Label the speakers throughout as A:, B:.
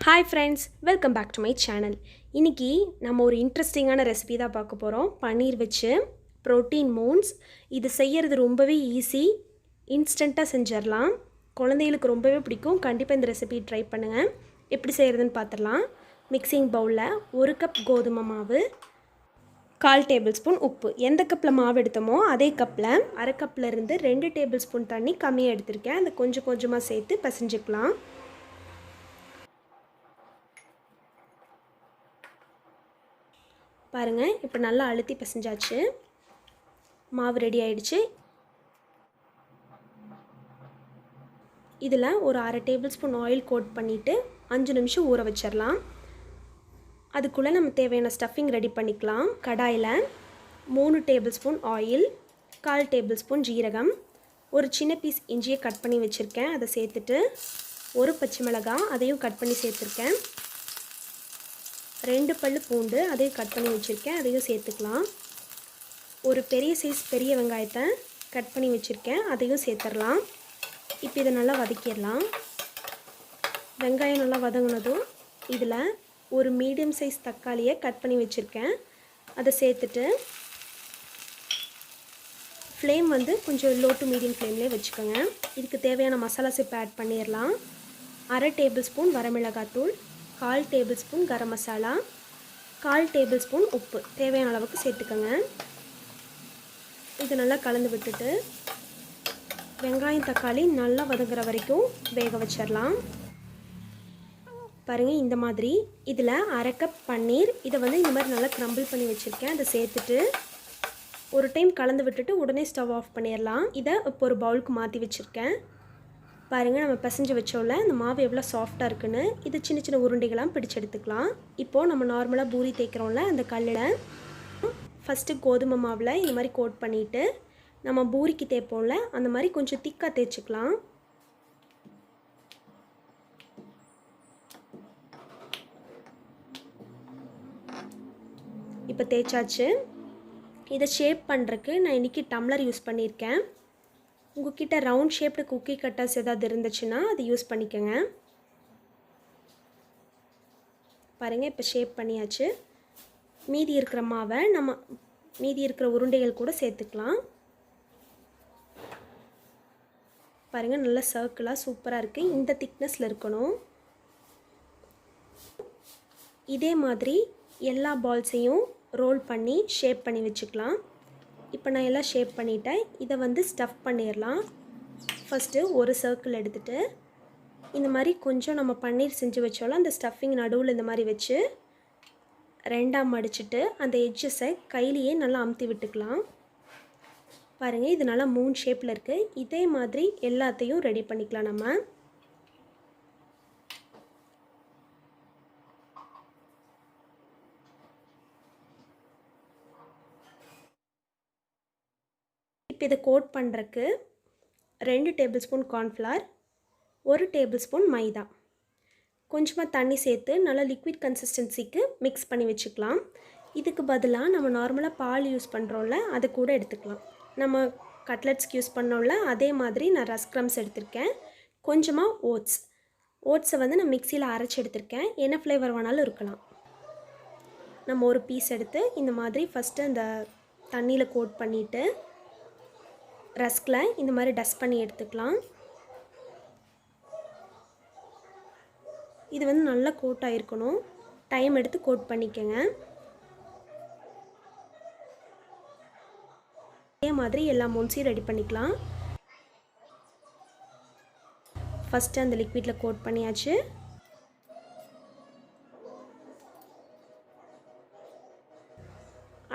A: Hi friends, welcome back to my channel. இன்னைக்கு நம்ம ஒரு இன்ட்ரெஸ்டிங்கான ரெசிபி தான் பார்க்க போறோம். பன்னீர் வச்சு புரோட்டீன் மூன்ஸ். இது செய்யிறது ரொம்பவே ஈஸி. இன்ஸ்டன்ட்டா செஞ்சிரலாம். குழந்தைகளுக்கு ரொம்பவே பிடிக்கும். கண்டிப்பா இந்த ரெசிபி ட்ரை பண்ணுங்க. எப்படி செய்யிறதுன்னு பார்த்தறலாம். மிக்ஸிங் பவுல்ல 1 கப் கோதுமை மாவு, 1/4 டேபிள்ஸ்பூன் உப்பு. எந்த கப்ல மாவு எடுத்தோமோ அதே கப்ல 1/2 கப்ல இருந்து 2 டேபிள்ஸ்பூன் தண்ணி கம்மியா எடுத்துர்க்கேன். அதை கொஞ்சம் கொஞ்சமா சேர்த்து பிசைஞ்சுக்கலாம். பாருங்க, இப்போ நல்லா அழுத்தி பிசைஞ்சாச்சு. மாவு ரெடி ஆயிடுச்சு. இதில் ஒரு 1/2 டேபிள்ஸ்பூன் ஆயில் கோட் பண்ணிவிட்டு 5 நிமிஷம் ஊற வச்சிடலாம். அதுக்குள்ளே நம்ம தேவையான ஸ்டஃபிங் ரெடி பண்ணிக்கலாம். கடாயில் 3 டேபிள்ஸ்பூன் ஆயில், 1/4 டேபிள்ஸ்பூன் ஜீரகம், ஒரு சின்ன பீஸ் இஞ்சியை கட் பண்ணி வச்சுருக்கேன், அதை சேர்த்துட்டு ஒரு பச்சை மிளகாய் அதையும் கட் பண்ணி சேர்த்துருக்கேன், 2 பல்லு பூண்டு அதையும் கட் பண்ணி வச்சுருக்கேன், அதையும் சேர்த்துக்கலாம். ஒரு பெரிய சைஸ் பெரிய வெங்காயத்தை கட் பண்ணி வச்சுருக்கேன், அதையும் சேர்த்துடலாம். இப்போ இதை நல்லா வதக்கிடலாம். வெங்காயம் நல்லா வதங்கினதும் இதில் ஒரு மீடியம் சைஸ் தக்காளியை கட் பண்ணி வச்சுருக்கேன், அதை சேர்த்துட்டு ஃப்ளேம் வந்து கொஞ்சம் லோ டு மீடியம் ஃப்ளேம்லேயே வச்சுக்கோங்க. இதுக்கு தேவையான மசாலாஸ் இப்போ ஆட் பண்ணிடலாம். 1/2 tablespoon வரமிளகாத்தூள், 1/4 tablespoon garam masala, 1/4 tablespoon உப்பு தேவையான அளவுக்கு சேர்த்துக்கோங்க. இது நல்லா கலந்து விட்டுட்டு வெங்காயம் தக்காளி நல்லா வதங்குற வரைக்கும் வேக வச்சிடலாம். பாருங்கள், இந்த மாதிரி இதில் 1/2 கப் பன்னீர், இதை வந்து இந்த மாதிரி நல்லா க்ரம்பிள் பண்ணி வச்சுருக்கேன், அதை சேர்த்துட்டு ஒரு டைம் கலந்து விட்டுட்டு உடனே ஸ்டவ் ஆஃப் பண்ணிடலாம். இதை இப்போ ஒரு பவுலுக்கு மாற்றி வச்சுருக்கேன். பாருங்கள், நம்ம பிசைஞ்சு வச்சோம்ல இந்த மாவு எவ்வளோ சாஃப்டாக இருக்குன்னு. இது சின்ன சின்ன உருண்டைகளாக பிடிச்சு எடுத்துக்கலாம். இப்போது நம்ம நார்மலாக பூரி தேய்க்கிறோம்ல அந்த கல்லில் ஃபஸ்ட்டு கோதுமை மாவில் இந்த மாதிரி கோட் பண்ணிவிட்டு நம்ம பூரிக்கு தேய்ப்போம்ல அந்த மாதிரி கொஞ்சம் திக்காக தேய்ச்சிக்கலாம். இப்போ தேய்ச்சாச்சு. இதை ஷேப் பண்ணுறதுக்கு நான் இன்றைக்கி டம்ளர் யூஸ் பண்ணியிருக்கேன். உங்கள்கிட்ட ரவுண்ட் ஷேப்டு குக்கி கட்டர்ஸ் ஏதாவது இருந்துச்சுன்னா அது யூஸ் பண்ணிக்கோங்க. பாருங்கள், இப்போ ஷேப் பண்ணியாச்சு. மீதி இருக்கிற மாவை நம்ம மீதி இருக்கிற உருண்டைகள் கூட சேர்த்துக்கலாம். பாருங்கள், நல்ல சர்க்கிளாக சூப்பராக இருக்குது. இந்த திக்னஸில் இருக்கணும். இதே மாதிரி எல்லா பால்ஸையும் ரோல் பண்ணி ஷேப் பண்ணி வச்சுக்கலாம். இப்போ நான் எல்லாம் ஷேப் பண்ணிட்டேன். இதை வந்து ஸ்டஃப் பண்ணிடலாம். ஃபஸ்ட்டு ஒரு சர்க்கிள் எடுத்துகிட்டு இந்த மாதிரி கொஞ்சம் நம்ம பன்னீர் செஞ்சு வச்சோம்ல அந்த ஸ்டஃபிங் நடுவில் இந்த மாதிரி வச்சு 2ஆக மடிச்சுட்டு அந்த எட்ஜஸை கையிலேயே நல்லா அமுத்தி விட்டுக்கலாம். பாருங்கள், இது நல்லா 3 ஷேப்பில் இருக்குது. இதே மாதிரி எல்லாத்தையும் ரெடி பண்ணிக்கலாம். நம்ம இப்போ இதை கோட் பண்ணுறதுக்கு 2 டேபிள்ஸ்பூன் கார்ன்ஃப்ளவர், 1 டேபிள்ஸ்பூன் மைதா, கொஞ்சமாக தண்ணி சேர்த்து நல்லா லிக்விட் கன்சிஸ்டன்சிக்கு மிக்ஸ் பண்ணி வச்சுக்கலாம். இதுக்கு பதிலாக நம்ம நார்மலாக பால் யூஸ் பண்ணுறோம்ல அதை கூட எடுத்துக்கலாம். நம்ம கட்லெட்ஸ்க்கு யூஸ் பண்ணோம்ல அதே மாதிரி நான் ரஸ்க் க்ரம்ஸ் எடுத்திருக்கேன். கொஞ்சமாக ஓட்ஸை வந்து நான் மிக்சியில் அரைச்சி எடுத்திருக்கேன். என்ன ஃப்ளேவர் வேணாலும் இருக்கலாம். நம்ம ஒரு பீஸ் எடுத்து இந்த மாதிரி ஃபஸ்ட்டு அந்த தண்ணியில் கோட் பண்ணிவிட்டு ரஸ்கில் இந்த மாதிரி டஸ்ட் பண்ணி எடுத்துக்கலாம். இது வந்து நல்லா கோட் ஆகிருக்கணும். டைம் எடுத்து கோட் பண்ணிக்கோங்க. இதே மாதிரி எல்லா மூன்ஸையும் ரெடி பண்ணிக்கலாம். ஃபஸ்ட்டு அந்த லிக்விடில் கோட் பண்ணியாச்சு.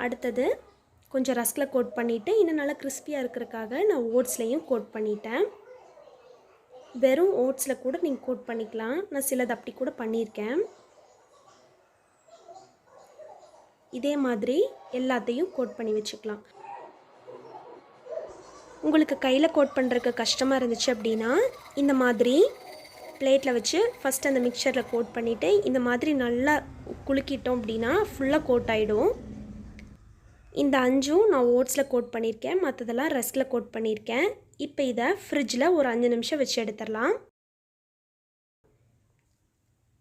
A: அடுத்தது கொஞ்சம் ரஸ்கில் கோட் பண்ணிவிட்டு இன்னும் நல்லா கிறிஸ்பியாக இருக்கிறதுக்காக நான் ஓட்ஸ்லேயும் கோட் பண்ணிட்டேன். வெறும் ஓட்ஸில் கூட நீங்கள் கோட் பண்ணிக்கலாம். நான் சிலது அப்படி கூட பண்ணியிருக்கேன். இதே மாதிரி எல்லாத்தையும் கோட் பண்ணி வச்சுக்கலாம். உங்களுக்கு கையில் கோட் பண்ணுறதுக்கு கஷ்டமாக இருந்துச்சு அப்படின்னா இந்த மாதிரி பிளேட்டில் வச்சு ஃபஸ்ட் அந்த மிக்சரில் கோட் பண்ணிவிட்டு இந்த மாதிரி நல்லா குலுக்கிட்டோம் அப்படின்னா ஃபுல்லாக கோட் ஆகிடும். இந்த 5ம் நான் ஓட்ஸில் கோட் பண்ணியிருக்கேன், மற்றதெல்லாம் ரஸ்கில் கோட் பண்ணியிருக்கேன். இப்போ இதை ஃப்ரிட்ஜில் ஒரு 5 நிமிஷம் வச்சு எடுத்துடலாம்.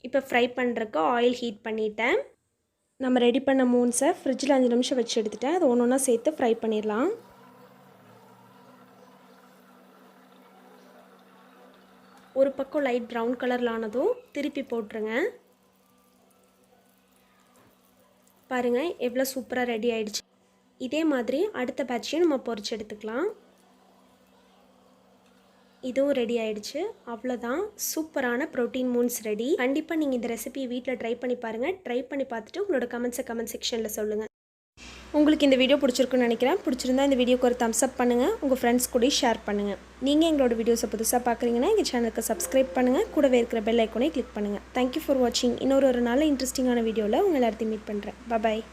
A: இப்போ ஃப்ரை பண்ணுறக்கு ஆயில் ஹீட் பண்ணிட்டேன். நம்ம ரெடி பண்ண மூன்ஸை ஃப்ரிட்ஜில் 5 நிமிஷம் வச்சு எடுத்துட்டேன். அது ஒன்று ஒன்றா சேர்த்து ஃப்ரை பண்ணிடலாம். ஒரு பக்கம் லைட் ப்ரௌன் கலரில் ஆனதும் திருப்பி போட்டுருங்க. பாருங்கள் எவ்வளோ சூப்பராக ரெடி ஆகிடுச்சு. இதே மாதிரி அடுத்த பேட்சையும் நம்ம பொரிச்சு எடுத்துக்கலாம். இதுவும் ரெடி ஆகிடுச்சு. அவ்வளோதான், சூப்பரான ப்ரோட்டீன் மூன்ஸ் ரெடி. கண்டிப்பாக நீங்கள் இந்த ரெசிபியை வீட்டில் ட்ரை பண்ணி பாருங்கள். ட்ரை பண்ணி பார்த்துட்டு உங்களோட கமெண்ட் செக்ஷனில் சொல்லுங்கள். உங்களுக்கு இந்த வீடியோ பிடிச்சிருக்குன்னு நினைக்கிறேன். பிடிச்சிருந்தா இந்த வீடியோக்கு ஒரு தம்ஸ் அப் பண்ணுங்கள். உங்கள் ஃப்ரெண்ட்ஸ் கூட ஷேர் பண்ணுங்கள். நீங்கள் எங்களோட வீடியோஸை புதுசாக பார்க்குறீங்கன்னா எங்கள் சேனலுக்கு சப்ஸ்கிரைப் பண்ணுங்கள். கூடவே இருக்கிற பெல் ஐக்கோனை கிளிக் பண்ணுங்கள். தேங்க்யூ ஃபார் வாட்சிங். இன்னொரு நல்ல இன்ட்ரெஸ்டிங்கான வீடியோவில் உங்கள் எல்லாத்தையும் மீட் பண்ணுறேன். பாய்.